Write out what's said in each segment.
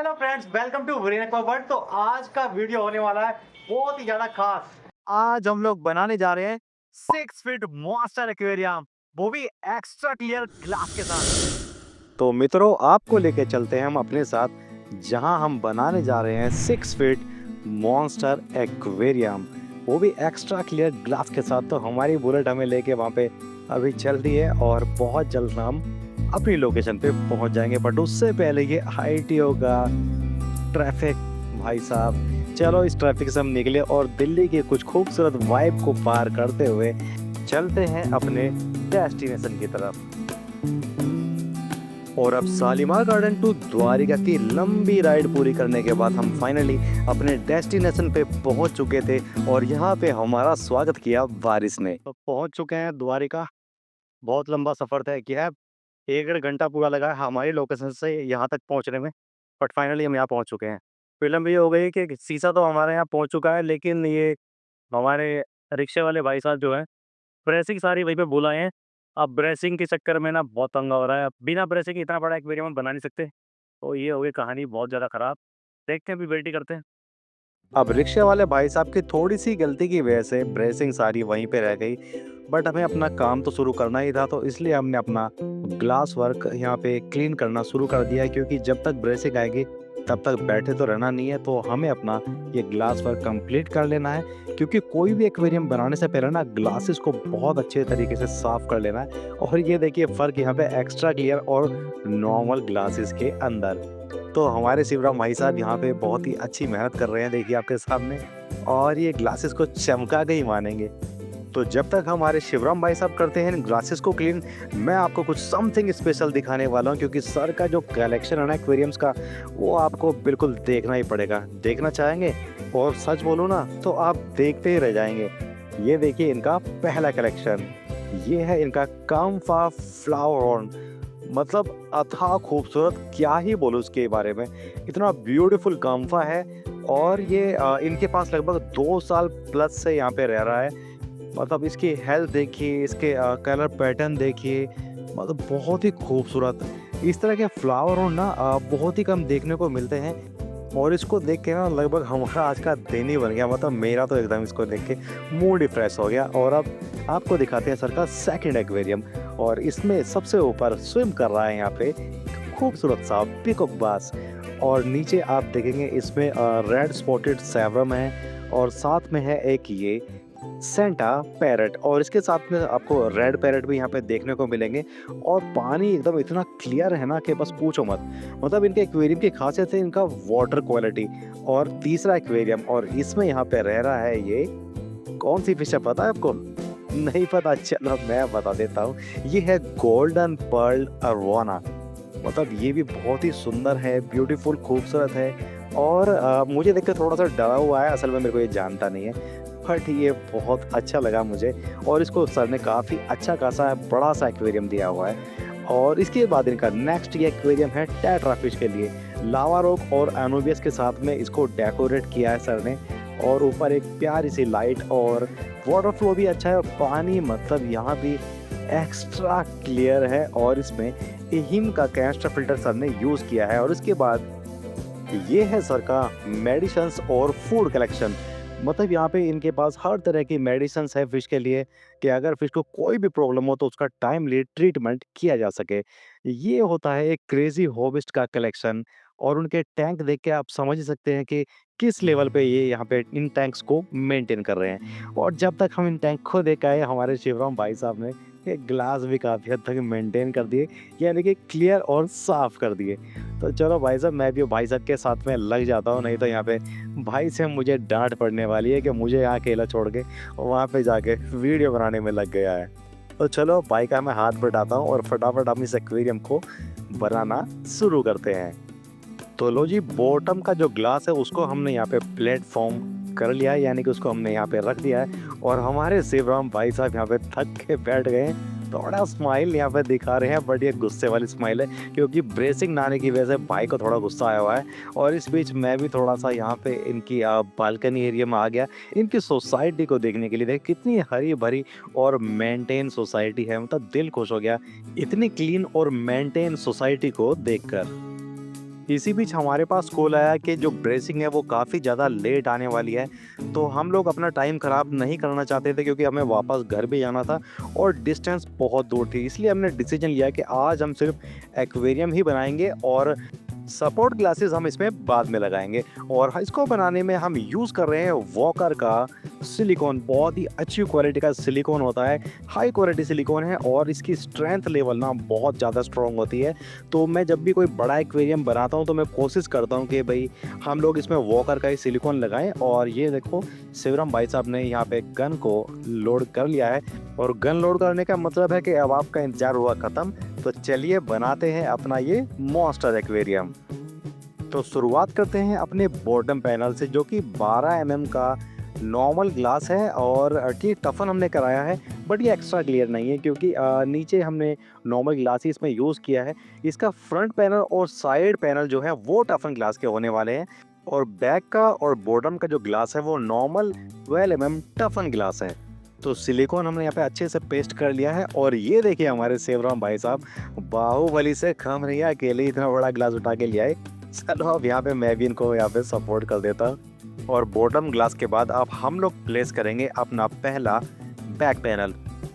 Hello friends, welcome to world. तो आज का वीडियो होने वाला है बहुत ही ज्यादा खास। आज हम लोग बनाने जा रहे हैं 6 फीट मॉन्स्टर एक्वेरियम, वो भी एक्स्ट्रा क्लियर ग्लास के साथ। तो मित्रों, आपको लेके चलते हैं हम अपने साथ, जहां हम बनाने जा रहे हैं 6 फीट मॉन्स्टर एक्वेरियम, वो भी एक्स्ट्रा क्लियर ग्लास के साथ। तो हमारी बुलेट हमें लेके वहां पे अभी चल रही है और बहुत जल्द हम अपनी लोकेशन पे पहुंच जाएंगे। बट उससे पहले ये आईटीओ का ट्रैफिक, भाई साहब, चलो इस ट्रैफिक से हम निकले और दिल्ली की कुछ खूबसूरत वाइब को पार करते हुए चलते हैं अपने डेस्टिनेशन की तरफ। और अब शालीमार गार्डन टू द्वारिका की लंबी राइड पूरी करने के बाद हम फाइनली अपने डेस्टिनेशन पे पहुंच चुके थे और यहाँ पे हमारा स्वागत किया बारिश ने। तो पहुंच चुके हैं द्वारिका। बहुत लंबा सफर तय किया है, 1 डेढ़ घंटा पूरा लगा है हमारी लोकेशन से यहाँ तक पहुँचने में। बट फाइनली हम यहाँ पहुँच चुके हैं। प्रॉब्लम ये हो गई कि शीशा तो हमारे यहाँ पहुँच चुका है, लेकिन ये हमारे रिक्शे वाले भाई साहब जो हैं, ब्रेसिंग सारी वहीं पे भूल आए हैं। अब ब्रेसिंग के चक्कर में ना बहुत पंगा हो रहा है। अब बिना ब्रेसिंग के इतना बड़ा एक्वेरियम हम बना नहीं सकते। तो ये हो गई कहानी बहुत ज़्यादा ख़राब। देखते हैं, अभी वेट ही करते हैं। अब रिक्शे वाले भाई साहब की थोड़ी सी गलती की वजह से ब्रेसिंग सारी वहीं पे रह गई। बट हमें अपना काम तो शुरू करना ही था, तो इसलिए हमने अपना ग्लास वर्क यहाँ पे क्लीन करना शुरू कर दिया है, क्योंकि जब तक ब्रेसिंग आएगी तब तक बैठे तो रहना नहीं है। तो हमें अपना ये ग्लास वर्क कंप्लीट कर लेना है, क्योंकि कोई भी एक्वेरियम बनाने से पहले ना ग्लासेस को बहुत अच्छे तरीके से साफ कर लेना है। और ये देखिए फ़र्क यहाँ पे एक्स्ट्रा क्लियर और नॉर्मल ग्लासेस के अंदर। तो हमारे शिवराम भाई साहब यहाँ पे बहुत ही अच्छी मेहनत कर रहे हैं, देखिए आपके सामने। और ये ग्लासेस को चमका के ही मानेंगे। तो जब तक हमारे शिवराम भाई साहब करते हैं इन ग्लासेस को क्लीन, मैं आपको कुछ समथिंग स्पेशल दिखाने वाला हूँ, क्योंकि सर का जो कलेक्शन है ना एक्वेरियम्स का, वो आपको बिल्कुल देखना ही पड़ेगा। देखना चाहेंगे? और सच बोलूँ ना तो आप देखते ही रह जाएंगे। ये देखिए इनका पहला कलेक्शन, ये है इनका काम्फा फ्लावर हॉर्न। मतलब अथाह खूबसूरत, क्या ही बोलूं उसके बारे में। इतना ब्यूटीफुल काम्फा है। और ये इनके पास लगभग 2 साल प्लस से यहाँ पे रह रहा है। मतलब इसकी हेल्थ देखिए, इसके कलर पैटर्न देखिए, मतलब बहुत ही खूबसूरत। इस तरह के फ्लावर और ना बहुत ही कम देखने को मिलते हैं। और इसको देख के ना लगभग हमारा आज का दिन ही बन गया। मतलब मेरा तो एकदम इसको देख के मूड ही फ्रेश हो गया। और अब आपको दिखाते हैं सर का सेकंड एक्वेरियम। और इसमें सबसे ऊपर स्विम कर रहा है यहाँ पे खूबसूरत सा पीकॉक बास। और नीचे आप देखेंगे इसमें रेड स्पॉटेड सैवरम है, और साथ में है एक ये सेंटा पैरट, और इसके साथ में आपको रेड पैरट भी यहाँ पे देखने को मिलेंगे। और पानी एकदम इतना क्लियर है ना कि बस पूछो मत। मतलब इनके एक्वेरियम की खासियत है इनका वाटर क्वालिटी। और तीसरा एक्वेरियम, और इसमें यहाँ पे रह रहा है ये कौन सी फिश है पता है आपको? नहीं पता? चलो मैं बता देता हूँ। ये है गोल्डन पर्ल अरवाना। मतलब ये भी बहुत ही सुंदर है, ब्यूटीफुल, खूबसूरत है। और मुझे देख के थोड़ा सा डरा हुआ है, असल में मेरे को ये जानता नहीं है। बट ये बहुत अच्छा लगा मुझे। और इसको सर ने काफ़ी अच्छा खासा बड़ा सा एक्वेरियम दिया हुआ है। और इसके बाद इनका नेक्स्ट ये एक्वेरियम है टेट्रा फिश के लिए। लावा रॉक और एनोबियस के साथ में इसको डेकोरेट किया है सर ने। और ऊपर एक प्यारी सी लाइट, और वाटर फ्लो भी अच्छा है। और पानी मतलब यहाँ भी एक्स्ट्रा क्लियर है। और इसमें हिम का कैस्टर फिल्टर सर ने यूज़ किया है। और इसके बाद ये है सर का मेडिसिन्स और फूड कलेक्शन। मतलब यहाँ पे इनके पास हर तरह की मेडिसिन्स है फिश के लिए, कि अगर फिश को कोई भी प्रॉब्लम हो तो उसका टाइमली ट्रीटमेंट किया जा सके। ये होता है एक क्रेजी हॉबिस्ट का कलेक्शन। और उनके टैंक देख के आप समझ ही सकते हैं कि किस लेवल पे ये यहाँ पे इन टैंक्स को मेंटेन कर रहे हैं। और जब तक हम इन टैंक को देख आए, हमारे शिवराम भाई साहब ने ये ग्लास भी काफ़ी हद तक मेंटेन कर दिए, यानी कि क्लियर और साफ कर दिए। तो चलो भाई साहब, मैं भी भाई साहब के साथ में लग जाता हूँ, नहीं तो यहाँ पे भाई से मुझे डांट पड़ने वाली है कि मुझे यहाँ अकेला छोड़ के वहाँ पे जाके वीडियो बनाने में लग गया है। तो चलो बाइक का मैं हाथ बटाता हूँ और फटाफट हम इस एक्वेरियम को बनाना शुरू करते हैं। तो लो जी, बॉटम का जो ग्लास है उसको हमने यहाँ पे प्लेटफॉर्म कर लिया है, यानी कि उसको हमने यहाँ पे रख दिया है। और हमारे शिवराम भाई साहब यहाँ पे थक के बैठ गए हैं। थोड़ा स्माइल यहाँ पे दिखा रहे हैं, बट ये गुस्से वाली स्माइल है, क्योंकि ब्रेसिंग ना आने की वजह से भाई को थोड़ा गुस्सा आया हुआ है। और इस बीच मैं भी थोड़ा सा यहाँ पे इनकी बालकनी एरिया में आ गया, इनकी सोसाइटी को देखने के लिए। देख कितनी हरी भरी और मेंटेन सोसाइटी है, मतलब दिल खुश हो गया इतनी क्लीन और मेंटेन सोसाइटी को देखकर। इसी बीच हमारे पास कॉल आया कि जो ब्रेसिंग है वो काफ़ी ज़्यादा लेट आने वाली है। तो हम लोग अपना टाइम ख़राब नहीं करना चाहते थे क्योंकि हमें वापस घर भी जाना था और डिस्टेंस बहुत दूर थी। इसलिए हमने डिसीजन लिया कि आज हम सिर्फ एक्वेरियम ही बनाएँगे और सपोर्ट ग्लासेस हम इसमें बाद में लगाएँगे। और इसको बनाने में हम यूज़ कर रहे हैं वॉकर का सिलिकॉन। बहुत ही अच्छी क्वालिटी का सिलिकॉन होता है, हाई क्वालिटी सिलिकॉन है और इसकी स्ट्रेंथ लेवल ना बहुत ज़्यादा स्ट्रॉन्ग होती है। तो मैं जब भी कोई बड़ा एक्वेरियम बनाता हूँ तो मैं कोशिश करता हूँ कि भाई हम लोग इसमें वॉकर का ही सिलिकॉन लगाएं। और ये देखो शिवराम भाई साहब ने यहाँ पे गन को लोड कर लिया है और गन लोड करने का मतलब है कि अब आपका इंतजार हुआ ख़त्म। तो चलिए बनाते हैं अपना ये मॉन्स्टर एक्वेरियम। तो शुरुआत करते हैं अपने बॉटम पैनल से जो कि 12 एमएम का नॉर्मल ग्लास है और ये टफन हमने कराया है, बट ये एक्स्ट्रा क्लियर नहीं है क्योंकि नीचे हमने नॉर्मल ग्लास ही इसमें यूज़ किया है। इसका फ्रंट पैनल और साइड पैनल जो है वो टफन ग्लास के होने वाले हैं और बैक का और बॉटम का जो ग्लास है वो नॉर्मल 12 एमएम टफन ग्लास है। तो सिलिकॉन हमने यहाँ पे अच्छे से पेस्ट कर लिया है और ये देखिए हमारे शिवराम भाई साहब बाहुबली से कम नहीं है, अकेले इतना बड़ा ग्लास उठा के लिया है। चलो अब यहाँ पे मैं भी इनको यहाँ पे सपोर्ट कर देता। और बॉटम ग्लास के बाद अब हम लोग प्लेस करेंगे अपना पहला बैक पैनल।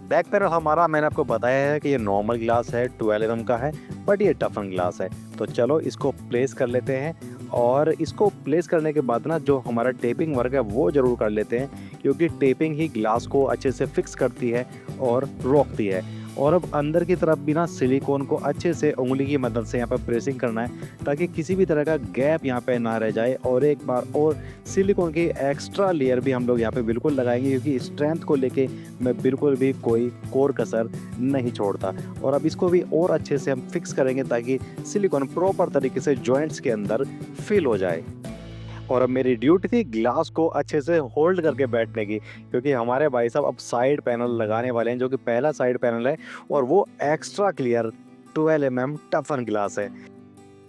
बैक पैनल हमारा मैंने आपको बताया है कि ये नॉर्मल ग्लास है, 12 एमएम का है, बट ये टफन ग्लास है। तो चलो इसको प्लेस कर लेते हैं और इसको प्लेस करने के बाद ना जो हमारा टेपिंग वर्क है वो ज़रूर कर लेते हैं क्योंकि टेपिंग ही ग्लास को अच्छे से फिक्स करती है और रोकती है। और अब अंदर की तरफ भी ना सिलिकॉन को अच्छे से उंगली की मदद से यहाँ पर प्रेसिंग करना है ताकि किसी भी तरह का गैप यहाँ पे ना रह जाए। और एक बार और सिलिकॉन की एक्स्ट्रा लेयर भी हम लोग यहाँ पे बिल्कुल लगाएंगे क्योंकि स्ट्रेंथ को लेके मैं बिल्कुल भी कोई कोर कसर नहीं छोड़ता। और अब इसको भी और अच्छे से हम फिक्स करेंगे ताकि सिलिकॉन प्रॉपर तरीके से जॉइंट्स के अंदर फिल हो जाए। और अब मेरी ड्यूटी थी ग्लास को अच्छे से होल्ड करके बैठने की क्योंकि हमारे भाई साहब अब साइड पैनल लगाने वाले हैं जो कि पहला साइड पैनल है और वो एक्स्ट्रा क्लियर 12 एमएम टफन ग्लास है।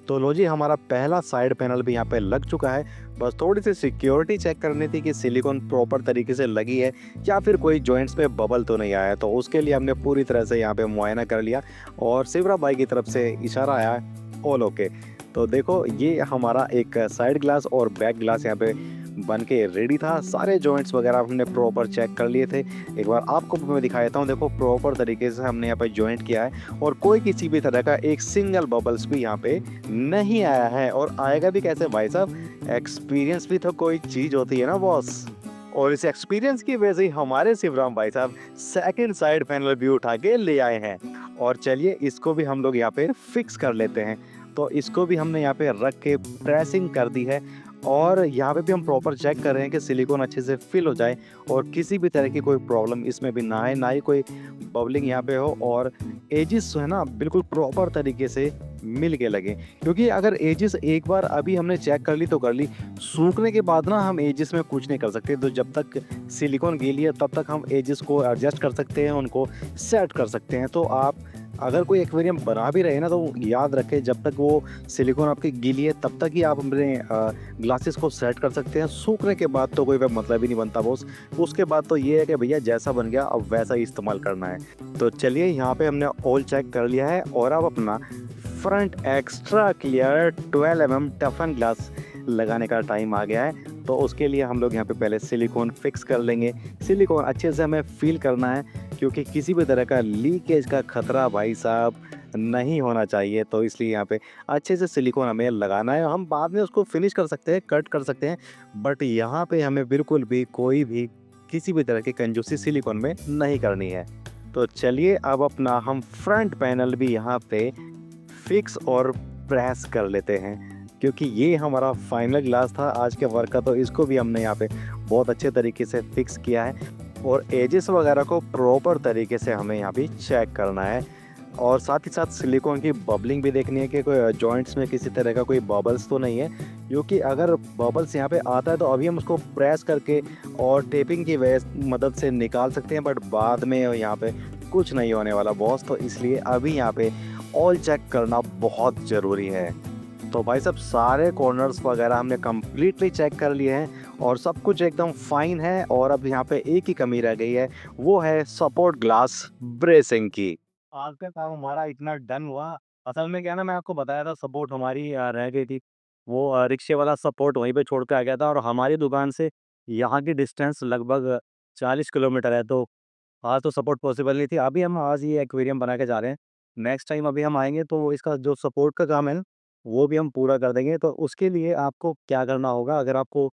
तो लो जी हमारा पहला साइड पैनल भी यहाँ पे लग चुका है। बस थोड़ी सी सिक्योरिटी चेक करनी थी कि सिलिकॉन प्रॉपर तरीके से लगी है या फिर कोई जॉइंट्स पे बबल तो नहीं आया है। तो उसके लिए हमने पूरी तरह से यहाँ पे मुआयना कर लिया और शिवरा भाई की तरफ से इशारा आया है ऑल ओके। तो देखो ये हमारा एक साइड ग्लास और बैक ग्लास यहाँ पे बन के रेडी था। सारे जॉइंट्स वगैरह हमने प्रॉपर चेक कर लिए थे। एक बार आपको मैं दिखा देता हूँ, देखो प्रॉपर तरीके से हमने यहाँ पे जॉइंट किया है और कोई किसी भी तरह का एक सिंगल बबल्स भी यहाँ पे नहीं आया है। और आएगा भी कैसे भाई साहब, एक्सपीरियंस भी तो कोई चीज़ होती है ना बॉस। और इस एक्सपीरियंस की वजह से हमारे शिवराम भाई साहब सेकंड साइड पैनल भी उठा के ले आए हैं। और चलिए इसको भी हम लोग यहाँ पे फिक्स कर लेते हैं। तो इसको भी हमने यहाँ पे रख के प्रेसिंग कर दी है और यहाँ पे भी हम प्रॉपर चेक कर रहे हैं कि सिलिकॉन अच्छे से फिल हो जाए और किसी भी तरह की कोई प्रॉब्लम इसमें भी ना है, ना ही कोई बबलिंग यहाँ पे हो और एजिस जो है ना बिल्कुल प्रॉपर तरीके से मिल के लगे। क्योंकि अगर एजिस एक बार अभी हमने चेक कर ली तो कर ली, सूखने के बाद ना हम एजिस में कुछ नहीं कर सकते। तो जब तक सिलिकॉन गीली है तब तक हम एजिस को एडजस्ट कर सकते हैं, उनको सेट कर सकते हैं। तो आप अगर कोई एक्वेरियम बना भी रहे हैं ना तो याद रखें जब तक वो सिलिकॉन आपकी गीली है तब तक ही आप अपने ग्लासेस को सेट कर सकते हैं। सूखने के बाद तो कोई मतलब ही नहीं बनता बॉस। उसके बाद तो ये है कि भैया जैसा बन गया अब वैसा ही इस्तेमाल करना है। तो चलिए यहाँ पे हमने ऑल चेक कर लिया है और अब अपना front extra clear 12 MM टफन glass लगाने का टाइम आ गया है। तो उसके लिए हम लोग यहाँ पे पहले सिलिकॉन फिक्स कर लेंगे। सिलिकॉन अच्छे से हमें फील करना है क्योंकि किसी भी तरह का लीकेज का खतरा भाई साहब नहीं होना चाहिए। तो इसलिए यहाँ पे अच्छे से सिलिकॉन हमें लगाना है। हम बाद में उसको फिनिश कर सकते हैं, कट कर सकते हैं, बट यहाँ पे हमें बिल्कुल भी कोई भी किसी भी तरह की कंजूसी सिलिकॉन में नहीं करनी है। तो चलिए अब अपना हम फ्रंट पैनल भी यहाँ पे फिक्स और प्रेस कर लेते हैं क्योंकि ये हमारा फाइनल ग्लास था आज के वर्क का। तो इसको भी हमने यहाँ पे बहुत अच्छे तरीके से फिक्स किया है और एजेस वगैरह को प्रॉपर तरीके से हमें यहाँ पे चेक करना है और साथ ही साथ सिलिकॉन की बबलिंग भी देखनी है कि कोई जॉइंट्स में किसी तरह का कोई बबल्स तो नहीं है। क्योंकि अगर बबल्स यहाँ पे आता है तो अभी हम उसको प्रेस करके और टेपिंग की मदद से निकाल सकते हैं, बट बाद में यहाँ पे कुछ नहीं होने वाला बॉस। तो इसलिए अभी यहाँ पे ऑल चेक करना बहुत ज़रूरी है। तो भाई साहब सारे कॉर्नर्स वगैरह हमने कम्प्लीटली चेक कर लिए हैं और सब कुछ एकदम फाइन है। और अब यहाँ पे एक ही कमी रह गई है, वो है सपोर्ट ग्लास ब्रेसिंग की। आज का काम हमारा इतना डन हुआ, असल में क्या है ना, मैं आपको बताया था सपोर्ट हमारी रह गई थी। वो रिक्शे वाला सपोर्ट वहीं पे छोड़ के आ गया था और हमारी दुकान से यहाँ की डिस्टेंस लगभग 40 किलोमीटर है, तो आज तो सपोर्ट पॉसिबल नहीं थी। अभी हम आज ये एक्वेरियम बना के जा रहे हैं। नेक्स्ट टाइम अभी हम आएँगे तो इसका जो सपोर्ट का काम है ना, वो भी हम पूरा कर देंगे। तो उसके लिए आपको क्या करना होगा, अगर आपको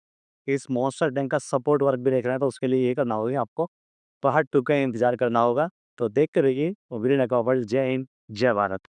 इस मॉन्स्टर टैंक का सपोर्ट वर्क भी देखना है तो उसके लिए ये करना होगा कि आपको पार्ट 2 का इंतज़ार करना होगा। तो देखते रहिए वीरेन एक्वावर्ल्ड। जय हिंद, जय भारत।